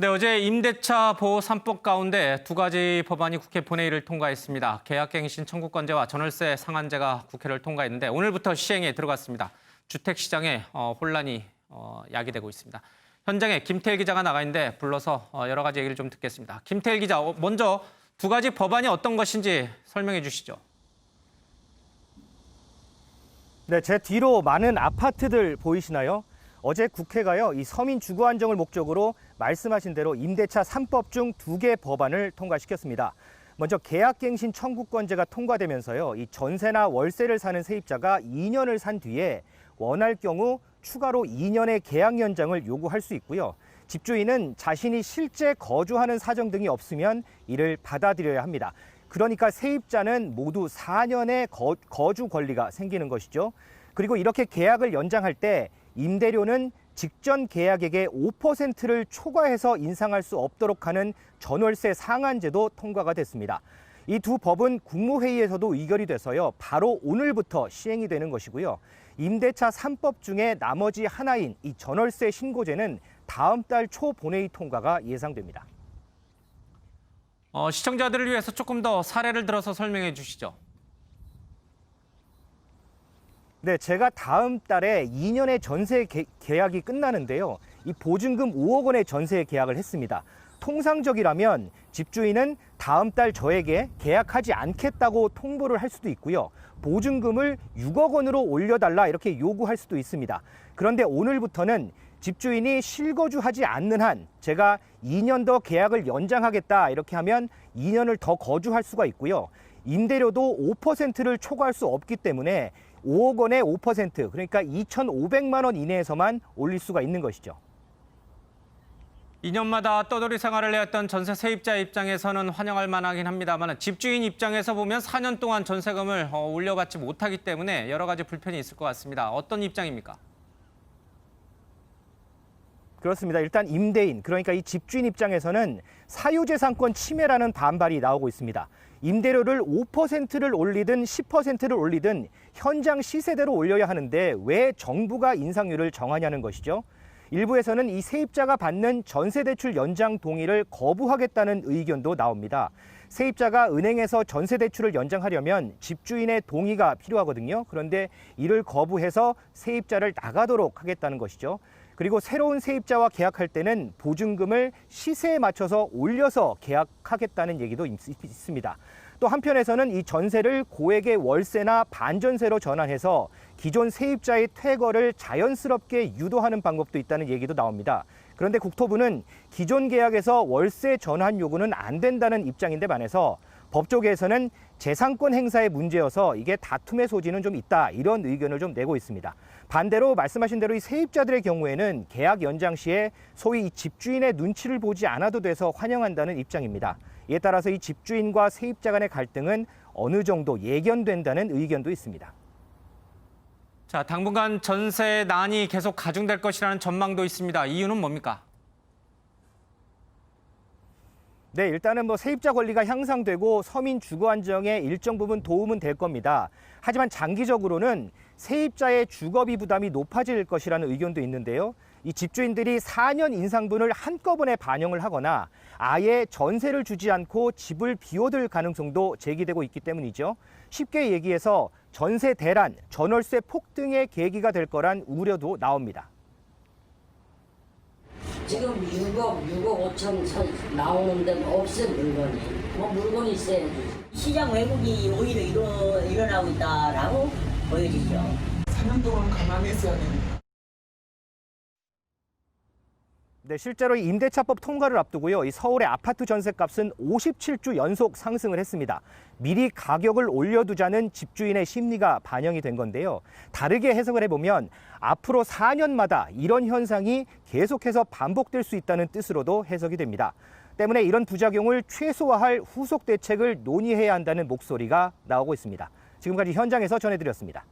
네, 어제 임대차 보호 3법 가운데 두 가지 법안이 국회 본회의를 통과했습니다. 계약갱신 청구권제와 전월세 상한제가 국회를 통과했는데 오늘부터 시행에 들어갔습니다. 주택시장에 혼란이 야기되고 있습니다. 현장에 김태일 기자가 나가 있는데 불러서 여러 가지 얘기를 좀 듣겠습니다. 김태일 기자, 먼저 두 가지 법안이 어떤 것인지 설명해 주시죠. 네, 제 뒤로 많은 아파트들 보이시나요? 어제 국회가요, 이 서민 주거 안정을 목적으로 말씀하신 대로 임대차 3법 중 2개 법안을 통과시켰습니다. 먼저 계약갱신 청구권제가 통과되면서요, 이 전세나 월세를 사는 세입자가 2년을 산 뒤에 원할 경우 추가로 2년의 계약 연장을 요구할 수 있고요. 집주인은 자신이 실제 거주하는 사정 등이 없으면 이를 받아들여야 합니다. 그러니까 세입자는 모두 4년의 거주 권리가 생기는 것이죠. 그리고 이렇게 계약을 연장할 때 임대료는 직전 계약액의 5%를 초과해서 인상할 수 없도록 하는 전월세 상한제도 통과가 됐습니다. 이 두 법은 국무회의에서도 의결이 돼서요, 바로 오늘부터 시행이 되는 것이고요. 임대차 3법 중에 나머지 하나인 이 전월세 신고제는 다음 달 초 본회의 통과가 예상됩니다. 시청자들을 위해서 조금 더 사례를 들어서 설명해 주시죠. 네, 제가 다음 달에 2년의 전세 계약이 끝나는데요. 이 보증금 5억 원의 전세 계약을 했습니다. 통상적이라면 집주인은 다음 달 저에게 계약하지 않겠다고 통보를 할 수도 있고요. 보증금을 6억 원으로 올려달라 이렇게 요구할 수도 있습니다. 그런데 오늘부터는 집주인이 실거주하지 않는 한 제가 2년 더 계약을 연장하겠다 이렇게 하면 2년을 더 거주할 수가 있고요. 임대료도 5%를 초과할 수 없기 때문에 5억 원의 5%, 그러니까 2,500만 원 이내에서만 올릴 수가 있는 것이죠. 2년마다 떠돌이 생활을 해왔던 전세 세입자 입장에서는 환영할 만하긴 합니다만 집주인 입장에서 보면 4년 동안 전세금을 올려받지 못하기 때문에 여러 가지 불편이 있을 것 같습니다. 어떤 입장입니까? 그렇습니다. 일단 임대인, 그러니까 이 집주인 입장에서는 사유재산권 침해라는 반발이 나오고 있습니다. 임대료를 5%를 올리든 10%를 올리든 현장 시세대로 올려야 하는데 왜 정부가 인상률을 정하냐는 것이죠. 일부에서는 이 세입자가 받는 전세대출 연장 동의를 거부하겠다는 의견도 나옵니다. 세입자가 은행에서 전세대출을 연장하려면 집주인의 동의가 필요하거든요. 그런데 이를 거부해서 세입자를 나가도록 하겠다는 것이죠. 그리고 새로운 세입자와 계약할 때는 보증금을 시세에 맞춰서 올려서 계약하겠다는 얘기도 있습니다. 또 한편에서는 이 전세를 고액의 월세나 반전세로 전환해서 기존 세입자의 퇴거를 자연스럽게 유도하는 방법도 있다는 얘기도 나옵니다. 그런데 국토부는 기존 계약에서 월세 전환 요구는 안 된다는 입장인데 반해서 법조계에서는 재산권 행사의 문제여서 이게 다툼의 소지는 좀 있다, 이런 의견을 좀 내고 있습니다. 반대로 말씀하신 대로 이 세입자들의 경우에는 계약 연장 시에 소위 이 집주인의 눈치를 보지 않아도 돼서 환영한다는 입장입니다. 이에 따라서 이 집주인과 세입자 간의 갈등은 어느 정도 예견된다는 의견도 있습니다. 자, 당분간 전세난이 계속 가중될 것이라는 전망도 있습니다. 이유는 뭡니까? 네, 일단은 세입자 권리가 향상되고 서민 주거 안정에 일정 부분 도움은 될 겁니다. 하지만 장기적으로는 세입자의 주거비 부담이 높아질 것이라는 의견도 있는데요. 이 집주인들이 4년 인상분을 한꺼번에 반영을 하거나 아예 전세를 주지 않고 집을 비워둘 가능성도 제기되고 있기 때문이죠. 쉽게 얘기해서 전세 대란, 전월세 폭등의 계기가 될 거란 우려도 나옵니다. 지금 6억 5천 선 나오는데 없어 물건이. 물건이 있어야지. 시장 왜곡이 오히려 일어나고 있다라고 보여지죠. 4년 동안 가만했어야 됩니다. 네, 실제로 임대차법 통과를 앞두고요, 이 서울의 아파트 전셋값은 57주 연속 상승을 했습니다. 미리 가격을 올려두자는 집주인의 심리가 반영이 된 건데요. 다르게 해석을 해보면 앞으로 4년마다 이런 현상이 계속해서 반복될 수 있다는 뜻으로도 해석이 됩니다. 때문에 이런 부작용을 최소화할 후속 대책을 논의해야 한다는 목소리가 나오고 있습니다. 지금까지 현장에서 전해드렸습니다.